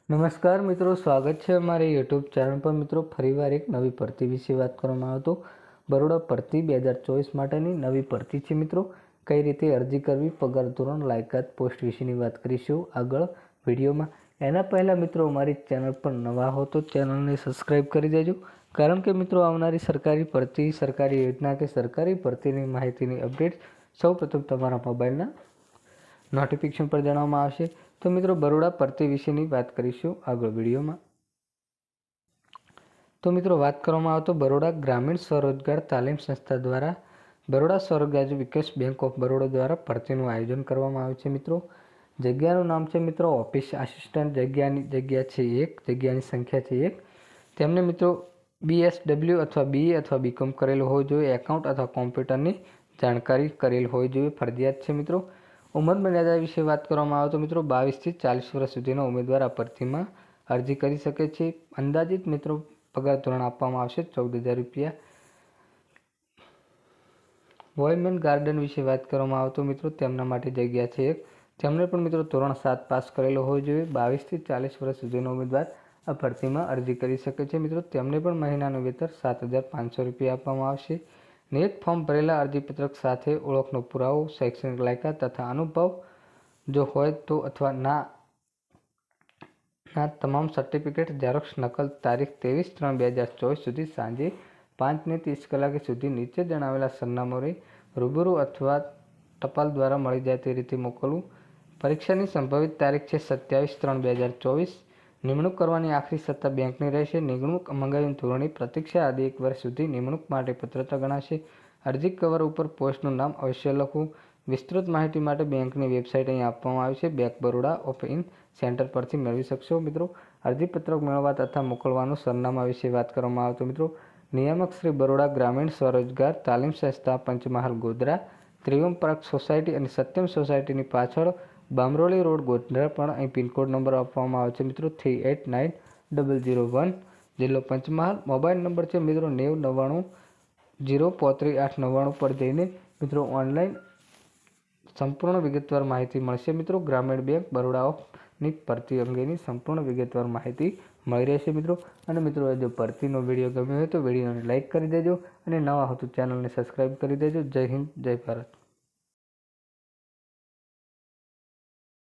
નમસ્કાર મિત્રો, સ્વાગત છે અમારી યુટ્યુબ ચેનલ પર। મિત્રો, ફરીવાર એક નવી ભરતી વિશે વાત કરવામાં આવે તો બરોડા ભરતી 2024 માટેની નવી ભરતી છે। મિત્રો, કઈ રીતે અરજી કરવી, પગાર ધોરણ, લાયકાત, પોસ્ટ વિશેની વાત કરીશું આગળ વિડીયોમાં। એના પહેલાં મિત્રો, અમારી ચેનલ પર નવા હો તો ચેનલને સબસ્ક્રાઈબ કરી દેજો, કારણ કે મિત્રો આવનારી સરકારી ભરતી, સરકારી યોજના કે સરકારી ભરતીની માહિતીની અપડેટ સૌપ્રથમ તમારા મોબાઈલના નોટિફિકેશન પર જણાવવામાં આવશે। તો મિત્રો, બરોડા ભરતી વિશેની વાત કરીશું આગળ વિડીયોમાં। તો મિત્રો, વાત કરવામાં આવે તો બરોડા ગ્રામીણ સ્વરોજગાર તાલીમ સંસ્થા દ્વારા બરોડા સ્વરોજગાર વિકાસ બેંક ઓફ બરોડા દ્વારા ભરતીનું આયોજન કરવામાં આવ્યું છે। મિત્રો, જગ્યાનું નામ છે મિત્રો ઓફિસ આસિસ્ટન્ટ। જગ્યા છે 1, જગ્યાની સંખ્યા છે 1। તેમને મિત્રો BSW અથવા BE અથવા BCom કરેલું હોવું જોઈએ। એકાઉન્ટ અથવા કોમ્પ્યુટરની જાણકારી કરેલ હોવી જોઈએ, ફરજિયાત છે। મિત્રો, ઉંમર મર્યાદા વિશે વાત કરવામાં આવે તો મિત્રો 22 થી 40 વર્ષ સુધીના ઉમેદવાર આ ભરતીમાં અરજી કરી શકે છે। અંદાજિત મિત્રો પગાર ધોરણ આપવામાં આવશે 14,000 રૂપિયા। વોયમેન ગાર્ડન વિશે વાત કરવામાં આવે તો મિત્રો તેમના માટે જગ્યા છે 1। તેમને પણ મિત્રો ધોરણ 7 પાસ કરેલો હોવો જોઈએ। 22 થી 40 વર્ષ સુધીનો ઉમેદવાર આ ભરતીમાં અરજી કરી શકે છે। મિત્રો, તેમને પણ મહિનાનું વેતન 7,500 રૂપિયા આપવામાં આવશે। નિયત ફોર્મ ભરેલા અરજીપત્રક સાથે ઓળખનો પુરાવો, શૈક્ષણિક લાયકાત તથા અનુભવ જો હોય તો અથવા ના તમામ સર્ટિફિકેટ ઝેરોક્ષ નકલ તારીખ 23/3/2024 સુધી સાંજે 5:30 કલાકે સુધી નીચે જણાવેલા સરનામાએ રૂબરૂ અથવા ટપાલ દ્વારા મળી જાય તે રીતે મોકલવું। પરીક્ષાની સંભવિત તારીખ છે 27/3/2024। નિમણૂક કરવાની આખરી સત્તા બેંકની રહેશે। નિમણૂક મંગાવી ધોરણની પ્રતીક્ષા આદિ 1 વર્ષ સુધી નિમણૂક માટે પાત્રતા ગણાશે। અરજી કવર ઉપર પોસ્ટનું નામ અવશ્ય લખવું। વિસ્તૃત માહિતી માટે બેંકની વેબસાઇટ અહીં આપવામાં આવી છે। Bank Baroda of in centre પરથી મેળવી શકશો। મિત્રો, અરજીપત્રક મેળવવા તથા મોકલવાનું સરનામા વિશે વાત કરવામાં આવે તો મિત્રો નિયામક શ્રી બરોડા ગ્રામીણ સ્વરોજગાર તાલીમ સંસ્થા, પંચમહાલ, ગોધરા, ત્રિવમ પાર્ક સોસાયટી અને સત્યમ સોસાયટીની પાછળ, બામરોલી રોડ, ગોધરા। પણ અહીં પિનકોડ નંબર આપવામાં આવે છે મિત્રો 389001। જિલ્લો પંચમહાલ। મોબાઈલ નંબર છે મિત્રો 9099 035 પર જઈને મિત્રો ઓનલાઈન સંપૂર્ણ વિગતવાર માહિતી મળશે। મિત્રો, ગ્રામીણ બેંક બરોડાની ભરતી અંગેની સંપૂર્ણ વિગતવાર માહિતી મળી રહેશે મિત્રો। અને મિત્રો, જો ભરતીનો વિડીયો ગમ્યો હોય તો વિડીયોને લાઇક કરી દેજો અને નવા હો તો ચેનલને સબસ્ક્રાઈબ કરી દેજો। જય હિન્દ, જય ભારત।